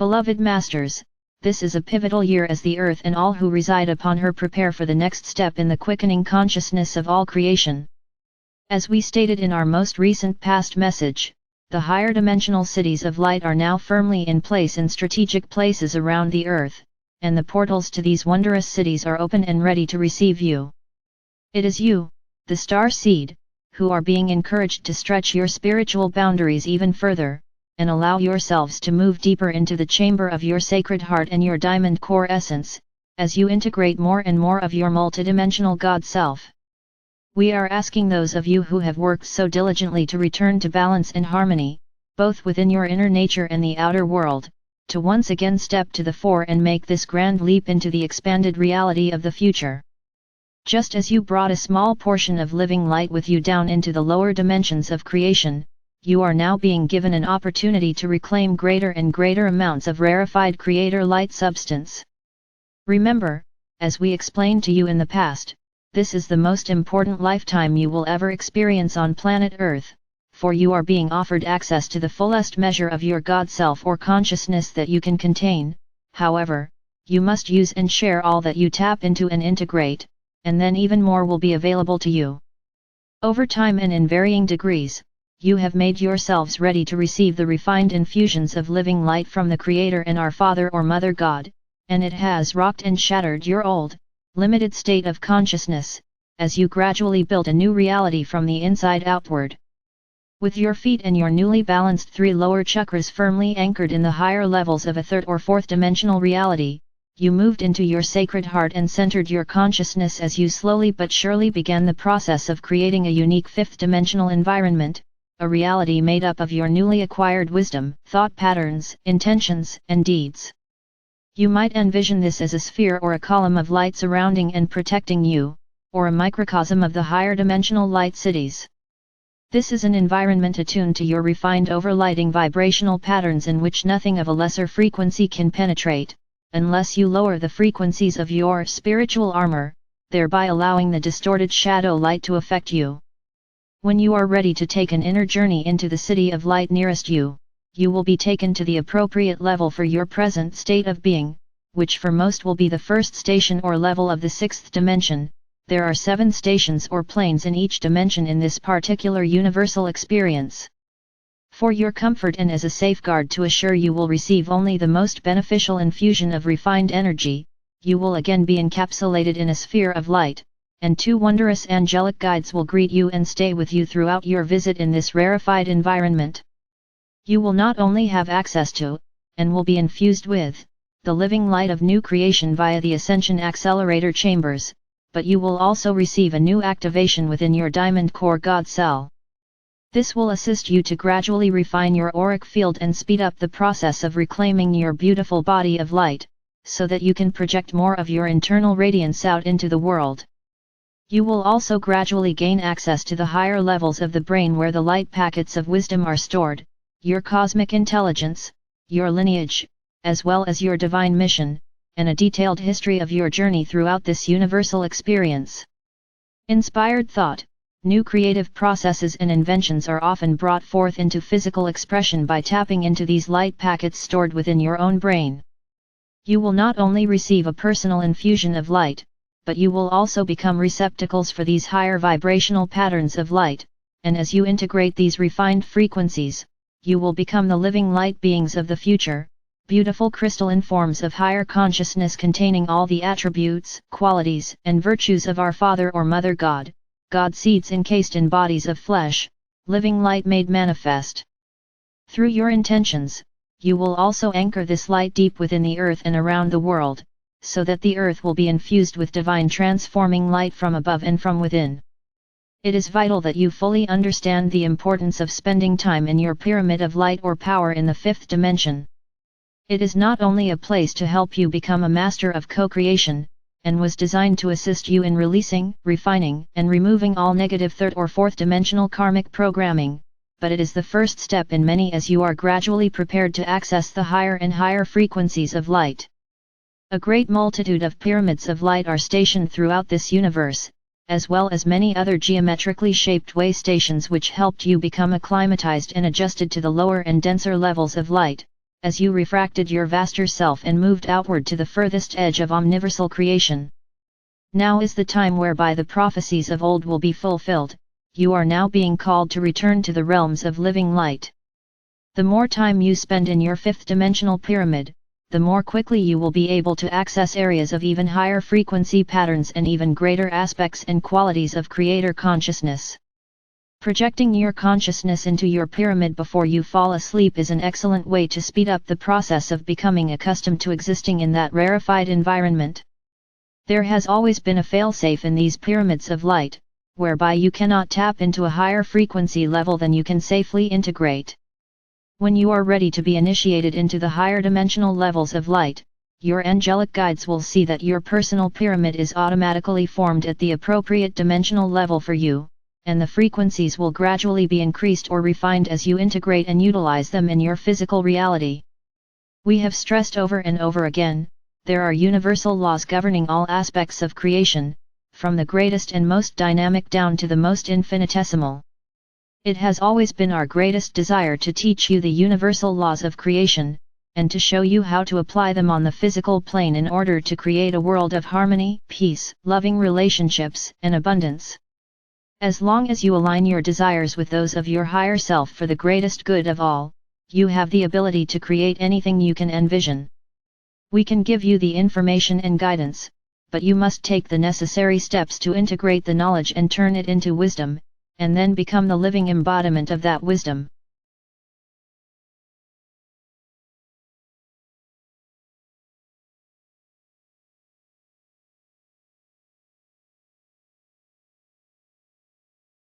Beloved Masters, this is a pivotal year as the earth and all who reside upon her prepare for the next step in the quickening consciousness of all creation. As we stated in our most recent past message, the higher dimensional cities of light are now firmly in place in strategic places around the earth, and the portals to these wondrous cities are open and ready to receive you. It is you, the star seed, who are being encouraged to stretch your spiritual boundaries even further, and allow yourselves to move deeper into the chamber of your sacred heart and your diamond core essence, as you integrate more and more of your multidimensional God Self. We are asking those of you who have worked so diligently to return to balance and harmony, both within your inner nature and the outer world, to once again step to the fore and make this grand leap into the expanded reality of the future. Just as you brought a small portion of living light with you down into the lower dimensions of creation, you are now being given an opportunity to reclaim greater and greater amounts of rarefied creator light substance. Remember, as we explained to you in the past, this is the most important lifetime you will ever experience on planet Earth, for you are being offered access to the fullest measure of your God Self or consciousness that you can contain. However, you must use and share all that you tap into and integrate, and then even more will be available to you. Over time and in varying degrees, you have made yourselves ready to receive the refined infusions of living light from the Creator and our Father or Mother God, and it has rocked and shattered your old, limited state of consciousness, as you gradually build a new reality from the inside outward. With your feet and your newly balanced 3 lower chakras firmly anchored in the higher levels of a 3rd or 4th dimensional reality, you moved into your sacred heart and centered your consciousness as you slowly but surely began the process of creating a unique 5th dimensional environment, a reality made up of your newly acquired wisdom, thought patterns, intentions, and deeds. You might envision this as a sphere or a column of light surrounding and protecting you, or a microcosm of the higher dimensional light cities. This is an environment attuned to your refined overlighting vibrational patterns in which nothing of a lesser frequency can penetrate, unless you lower the frequencies of your spiritual armor, thereby allowing the distorted shadow light to affect you. When you are ready to take an inner journey into the city of light nearest you, you will be taken to the appropriate level for your present state of being, which for most will be the first station or level of the 6th dimension. There are 7 stations or planes in each dimension in this particular universal experience. For your comfort and as a safeguard to assure you will receive only the most beneficial infusion of refined energy, you will again be encapsulated in a sphere of light, and 2 wondrous angelic guides will greet you and stay with you throughout your visit in this rarefied environment. You will not only have access to, and will be infused with, the living light of new creation via the Ascension Accelerator chambers, but you will also receive a new activation within your Diamond Core God Cell. This will assist you to gradually refine your auric field and speed up the process of reclaiming your beautiful body of light, so that you can project more of your internal radiance out into the world. You will also gradually gain access to the higher levels of the brain where the light packets of wisdom are stored, your cosmic intelligence, your lineage, as well as your divine mission, and a detailed history of your journey throughout this universal experience. Inspired thought, new creative processes and inventions are often brought forth into physical expression by tapping into these light packets stored within your own brain. You will not only receive a personal infusion of light, but you will also become receptacles for these higher vibrational patterns of light, and as you integrate these refined frequencies, you will become the living light beings of the future, beautiful crystalline forms of higher consciousness containing all the attributes, qualities, and virtues of our Father or Mother God, God seeds encased in bodies of flesh, living light made manifest. Through your intentions, you will also anchor this light deep within the earth and around the world, so that the earth will be infused with divine transforming light from above and from within. It is vital that you fully understand the importance of spending time in your pyramid of light or power in the 5th dimension. It is not only a place to help you become a master of co-creation, and was designed to assist you in releasing, refining, and removing all negative 3rd or 4th dimensional karmic programming, but it is the first step in many as you are gradually prepared to access the higher and higher frequencies of light. A great multitude of pyramids of light are stationed throughout this universe, as well as many other geometrically shaped way stations which helped you become acclimatized and adjusted to the lower and denser levels of light, as you refracted your vaster self and moved outward to the furthest edge of omniversal creation. Now is the time whereby the prophecies of old will be fulfilled. You are now being called to return to the realms of living light. The more time you spend in your fifth dimensional pyramid, the more quickly you will be able to access areas of even higher frequency patterns and even greater aspects and qualities of creator consciousness. Projecting your consciousness into your pyramid before you fall asleep is an excellent way to speed up the process of becoming accustomed to existing in that rarefied environment. There has always been a failsafe in these pyramids of light, whereby you cannot tap into a higher frequency level than you can safely integrate. When you are ready to be initiated into the higher dimensional levels of light, your angelic guides will see that your personal pyramid is automatically formed at the appropriate dimensional level for you, and the frequencies will gradually be increased or refined as you integrate and utilize them in your physical reality. We have stressed over and over again, there are universal laws governing all aspects of creation, from the greatest and most dynamic down to the most infinitesimal. It has always been our greatest desire to teach you the universal laws of creation, and to show you how to apply them on the physical plane in order to create a world of harmony, peace, loving relationships, and abundance. As long as you align your desires with those of your higher self for the greatest good of all, you have the ability to create anything you can envision. We can give you the information and guidance, but you must take the necessary steps to integrate the knowledge and turn it into wisdom, and then become the living embodiment of that wisdom.